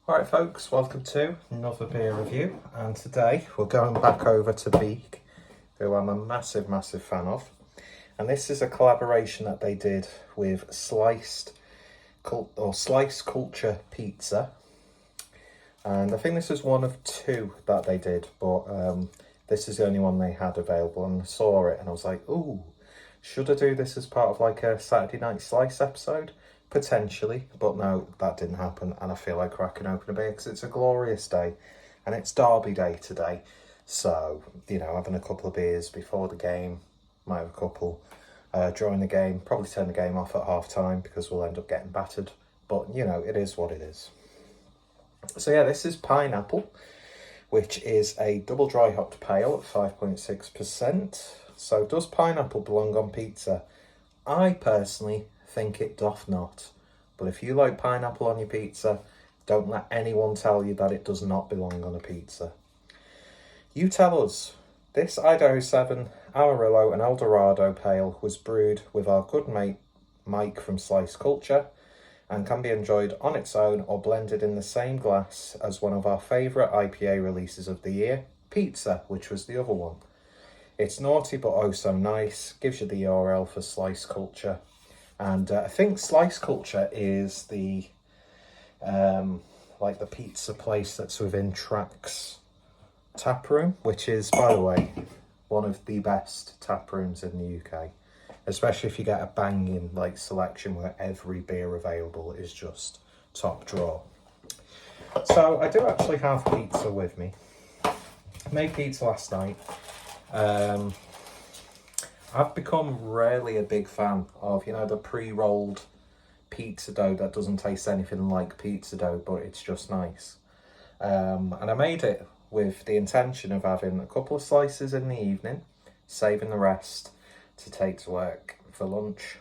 Alright folks, welcome to another beer review, and today we're going back over to Beak, who I'm a massive fan of, and this is a collaboration that they did with Slice Culture Pizza, and I think this is one of two that they did, but this is the only one they had available, and I saw it and I was like, ooh, should I do this as part of like a Saturday Night Slice episode? Potentially, but no, that didn't happen, and I feel like cracking open a beer because it's a glorious day and it's Derby Day today, so you know, having a couple of beers before the game, might have a couple during the game, probably turn the game off at half time because we'll end up getting battered, but you know, it is what it is. So yeah, this is Pineapple, which is a double dry hopped pale at 5.6%. So does pineapple belong on pizza? I personally think it doth not, but if you like pineapple on your pizza, don't let anyone tell you that it does not belong on a pizza. You tell us. This Idaho 7 Amarillo and Eldorado pale was brewed with our good mate Mike from Slice Culture and can be enjoyed on its own or blended in the same glass as one of our favourite IPA releases of the year, Pizza, which was the other one. It's naughty but oh so nice. Gives you the URL for Slice Culture. And I think Slice Culture is the like the pizza place that's within Track's tap room, which is, by the way, one of the best tap rooms in the UK, especially if you get a banging like selection where every beer available is just top drawer. So I do actually have pizza with me. Made pizza last night. I've become really a big fan of, you know, the pre-rolled pizza dough that doesn't taste anything like pizza dough, but it's just nice. And I made it with the intention of having a couple of slices in the evening, saving the rest to take to work for lunch.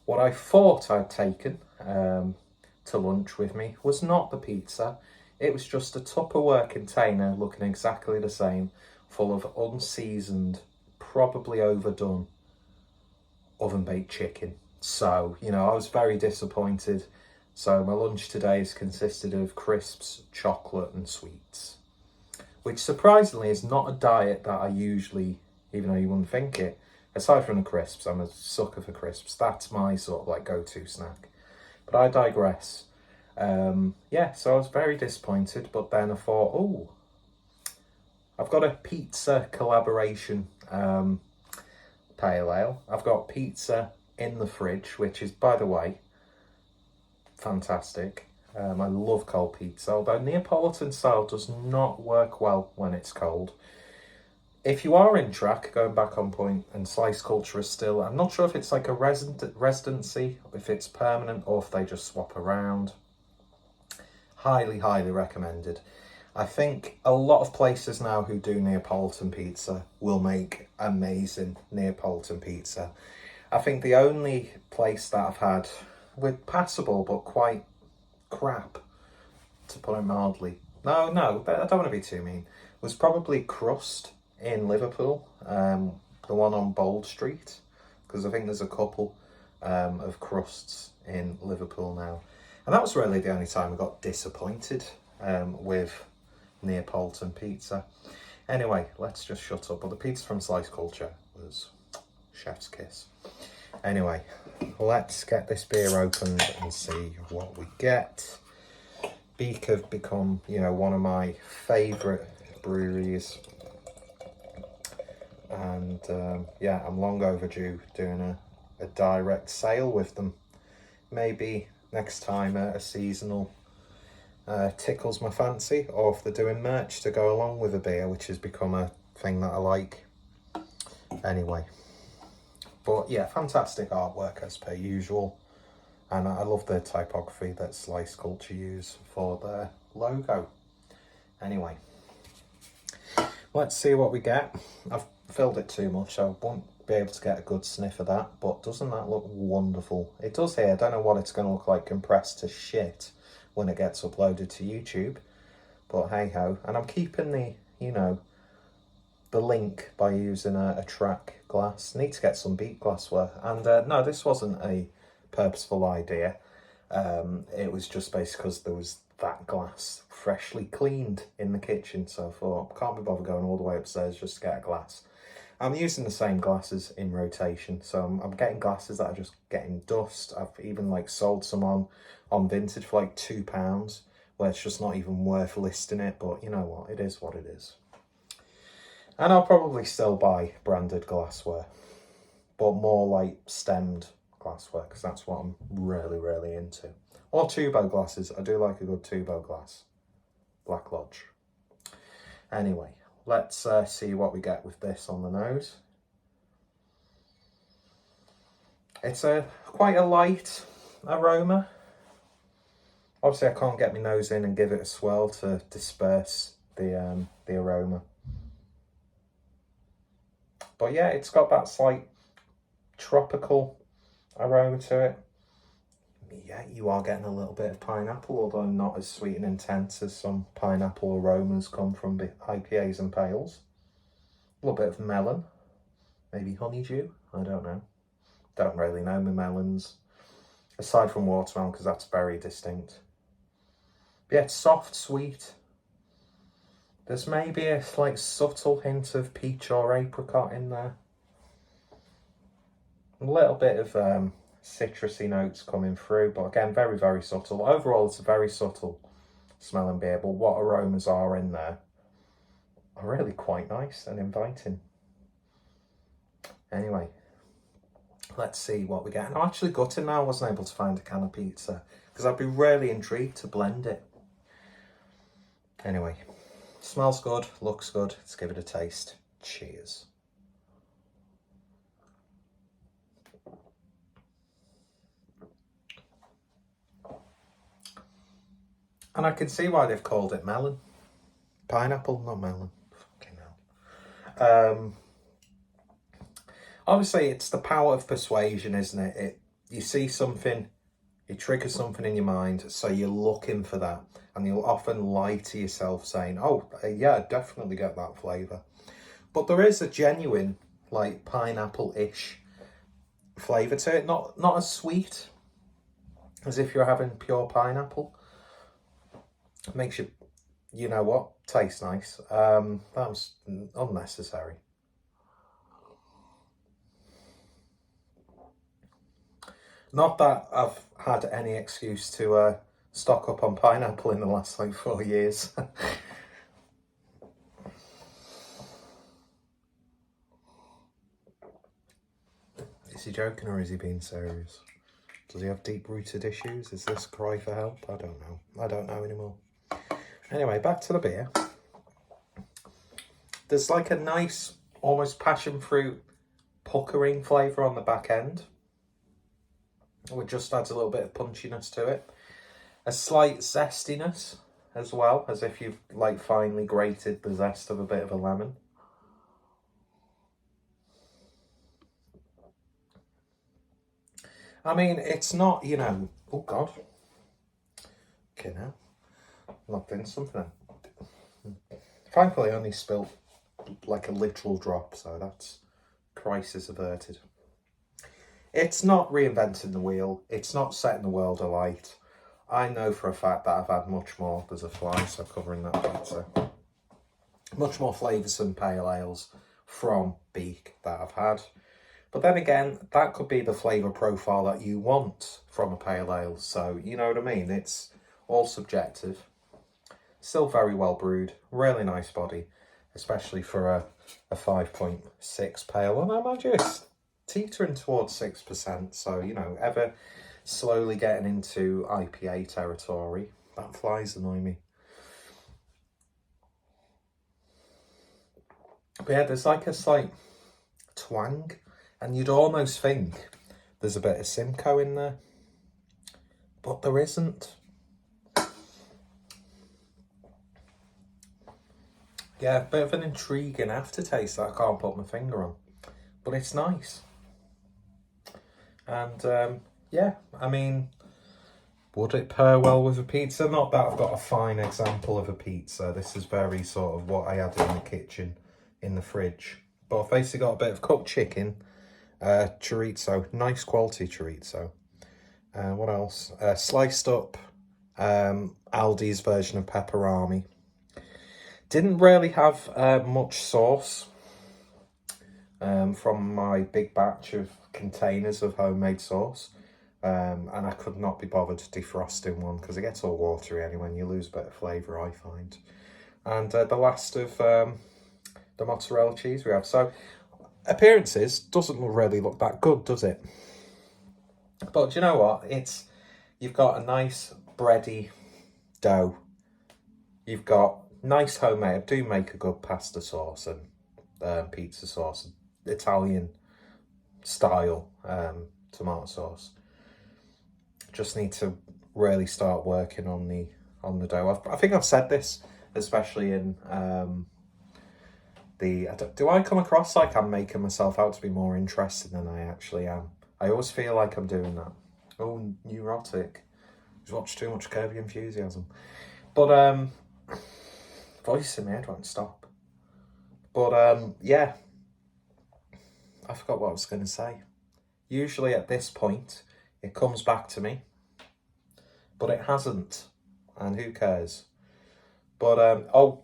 What I thought I'd taken to lunch with me was not the pizza. It was just a Tupperware container looking exactly the same, full of unseasoned, probably overdone oven-baked chicken. So, you know, I was very disappointed. So my lunch today has consisted of crisps, chocolate and sweets, which surprisingly is not a diet that I usually, even though you wouldn't think it, aside from the crisps, I'm a sucker for crisps. That's my sort of like go-to snack. But I digress. Yeah, so I was very disappointed, but then I thought, oh, I've got a pizza collaboration pale ale. I've got pizza in the fridge, which is, by the way, fantastic. I love cold pizza, although Neapolitan style does not work well when it's cold. If you are in Track, going back on point, and Slice Culture is still, I'm not sure if it's like a residency, if it's permanent, or if they just swap around. Highly recommended. I think a lot of places now who do Neapolitan pizza will make amazing Neapolitan pizza. I think the only place that I've had with passable but quite crap, to put it mildly, no, I don't want to be too mean, was probably Crust in Liverpool, the one on Bold Street, because I think there's a couple of Crusts in Liverpool now. And that was really the only time I got disappointed with Neapolitan pizza. Anyway, let's just shut up. But the pizza from Slice Culture was chef's kiss. Anyway, let's get this beer opened and see what we get. Beak have become, you know, one of my favourite breweries, and yeah, I'm long overdue doing a direct sale with them. Maybe next time a seasonal tickles my fancy, or if they're doing merch to go along with a beer, which has become a thing that I like. Anyway, but yeah, fantastic artwork as per usual, and I love the typography that Slice Culture use for their logo. Anyway, let's see what we get. I've filled it too much, so I won't be able to get a good sniff of that, but doesn't that look wonderful? It does here. I don't know what it's going to look like compressed to shit when it gets uploaded to YouTube, but hey ho. And I'm keeping the, you know, the link by using a Track glass. Need to get some Beak glassware. And no, this wasn't a purposeful idea. It was just basically because there was that glass freshly cleaned in the kitchen. So I thought, can't be bothered going all the way upstairs just to get a glass. I'm using the same glasses in rotation. So I'm getting glasses that are just getting dust. I've even like sold some on Vintage for like £2, where it's just not even worth listing it. But you know what? It is what it is. And I'll probably still buy branded glassware, but more like stemmed glassware, because that's what I'm really, really into. Or tubo glasses. I do like a good tubo glass. Black Lodge. Anyway, let's see what we get with this on the nose. It's quite a light aroma. Obviously, I can't get my nose in and give it a swirl to disperse the aroma. But yeah, it's got that slight tropical aroma to it. Yeah, you are getting a little bit of pineapple, although not as sweet and intense as some pineapple aromas come from the IPAs and pales. A little bit of melon, maybe honeydew, I don't know. Don't really know my melons, aside from watermelon, because that's very distinct. But yeah, it's soft, sweet. There's maybe a like subtle hint of peach or apricot in there. A little bit of citrusy notes coming through, but again, very, very subtle. Overall, it's a very subtle smelling beer, but what aromas are in there are really quite nice and inviting. Anyway, let's see what we get. And I'm actually gutted now I wasn't able to find a can of pizza, because I'd be really intrigued to blend it. Anyway, smells good, looks good. Let's give it a taste. Cheers. And I can see why they've called it melon. Pineapple, not melon. Fucking hell. Obviously, it's the power of persuasion, isn't it? You see something, it triggers something in your mind, so you're looking for that. And you'll often lie to yourself saying, oh, yeah, I definitely get that flavour. But there is a genuine, like, pineapple-ish flavour to it. Not as sweet as if you're having pure pineapple. It makes you know what, tastes nice. That was unnecessary. Not that I've had any excuse to stock up on pineapple in the last like 4 years. Is he joking or is he being serious? Does he have deep-rooted issues? Is this a cry for help? I don't know. I don't know anymore. Anyway, back to the beer. There's like a nice, almost passion fruit puckering flavour on the back end, which just adds a little bit of punchiness to it. A slight zestiness as well, as if you've like finely grated the zest of a bit of a lemon. I mean, it's not, you know, oh God. Okay, now. Knocked in something. Thankfully, I only spilled like a literal drop, so that's crisis averted. It's not reinventing the wheel. It's not setting the world alight. I know for a fact that I've had much more. There's a fly, so covering that pizza. Much more flavoursome pale ales from Beak that I've had. But then again, that could be the flavour profile that you want from a pale ale. So, you know what I mean? It's all subjective. Still very well brewed. Really nice body, especially for a 5.6 pale. And I imagine it's teetering towards 6%. So, you know, ever slowly getting into IPA territory. That flies annoy me. But yeah, there's like a slight twang. And you'd almost think there's a bit of Simcoe in there. But there isn't. Yeah, a bit of an intriguing aftertaste that I can't put my finger on. But it's nice. And yeah, I mean, would it pair well with a pizza? Not that I've got a fine example of a pizza. This is very sort of what I had in the kitchen, in the fridge. But I've basically got a bit of cooked chicken, chorizo, nice quality chorizo. What else? Sliced up Aldi's version of pepperami. Didn't really have much sauce from my big batch of containers of homemade sauce. And I could not be bothered defrosting one because it gets all watery anyway and you lose a bit of flavour, I find. And the last of the mozzarella cheese we have. So appearances doesn't really look that good, does it? But do you know what? You've got a nice bready dough. You've got nice homemade. I do make a good pasta sauce and pizza sauce, Italian style tomato sauce. Just need to really start working on the dough. I think I've said this, especially in do I come across like I'm making myself out to be more interesting than I actually am? I always feel like I'm doing that. Oh, neurotic. Just watched too much Curb Your Enthusiasm. But voice in my head won't stop. But yeah, I forgot what I was going to say. Usually at this point, it comes back to me, but it hasn't, and who cares? But oh,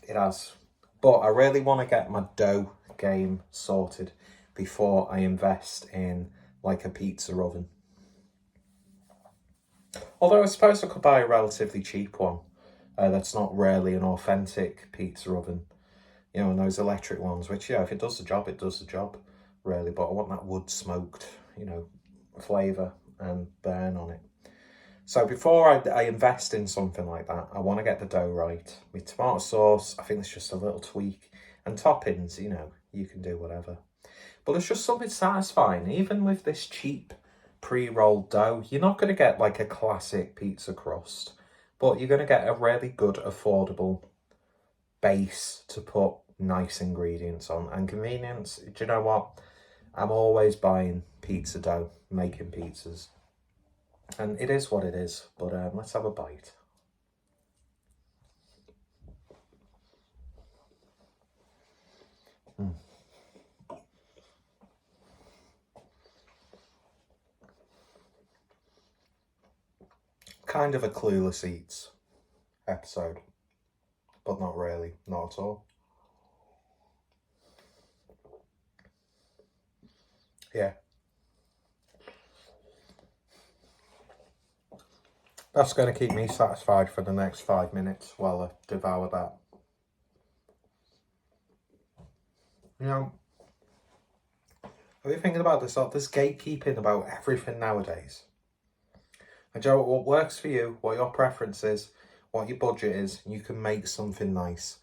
it has. But I really want to get my dough game sorted before I invest in like a pizza oven. Although I suppose I could buy a relatively cheap one that's not really an authentic pizza oven. You know, and those electric ones, which, yeah, if it does the job, it does the job, really. But I want that wood smoked, you know, flavour and burn on it. So before I invest in something like that, I want to get the dough right. With tomato sauce, I think there's just a little tweak. And toppings, you know, you can do whatever. But there's just something satisfying. Even with this cheap pre-rolled dough, you're not going to get like a classic pizza crust. But you're going to get a really good, affordable base to put nice ingredients on. And convenience, do you know what? I'm always buying pizza dough, making pizzas. And it is what it is, but let's have a bite. Kind of a Clueless Eats episode, but not really, not at all. Yeah. That's going to keep me satisfied for the next 5 minutes while I devour that. You know, are you thinking about this? There's gatekeeping about everything nowadays. And Joe, what works for you, what your preference is, what your budget is, you can make something nice.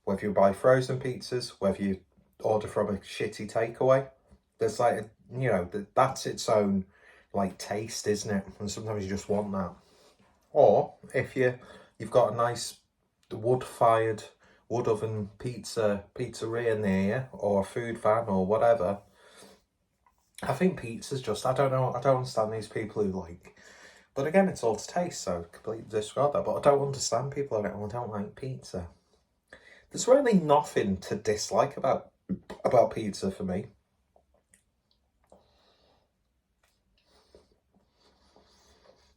Whether you buy frozen pizzas, whether you order from a shitty takeaway, there's like, you know, that's its own like taste, isn't it? And sometimes you just want that. Or if you've got a nice wood-fired, wood oven pizzeria near you, or a food van or whatever, I think pizza's just, I don't know, I don't understand these people who like, but again, it's all to taste, so completely disregard that, but I don't understand people who don't like pizza. There's really nothing to dislike about pizza for me.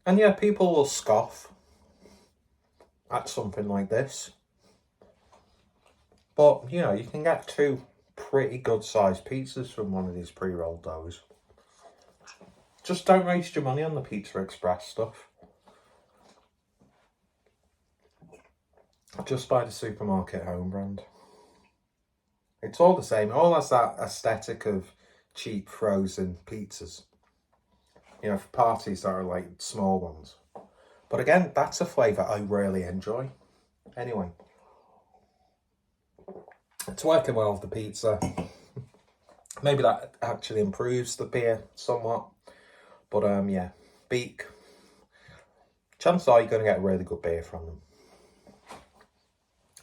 And yeah, people will scoff at something like this. But, you know, you can get 2 pretty good sized pizzas from one of these pre-rolled doughs. Just don't waste your money on the Pizza Express stuff. Just buy the supermarket home brand. It's all the same. It all has that aesthetic of cheap frozen pizzas. You know, for parties that are like small ones. But again, that's a flavour I really enjoy. Anyway, it's working well with the pizza. Maybe that actually improves the beer somewhat. But yeah, Beak. Chances are you're going to get a really good beer from them.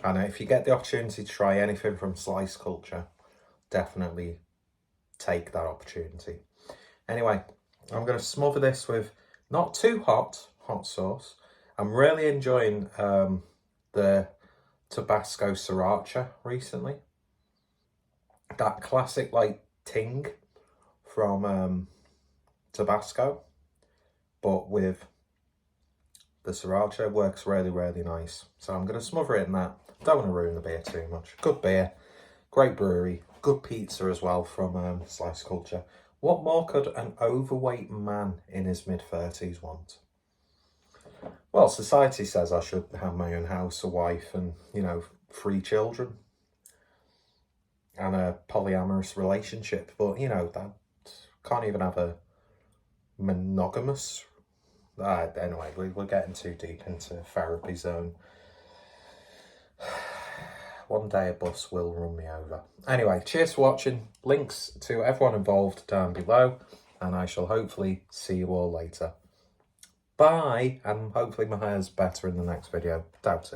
And if you get the opportunity to try anything from Slice Culture, definitely take that opportunity. Anyway, I'm going to smother this with not too hot sauce. I'm really enjoying the Tabasco Sriracha recently. That classic like ting from Tabasco. but with the sriracha works really, really nice. So I'm going to smother it in that. Don't want to ruin the beer too much. Good beer, great brewery, good pizza as well from Slice Culture. What more could an overweight man in his mid-30s want? Well, society says I should have my own house, a wife, and, you know, 3 children. And a polyamorous relationship. But, you know, that can't even have a monogamous. Anyway, we're getting too deep into therapy zone. One day a bus will run me over. Anyway, cheers for watching. Links to everyone involved down below. And I shall hopefully see you all later. Bye. And hopefully my hair's better in the next video. Doubt it.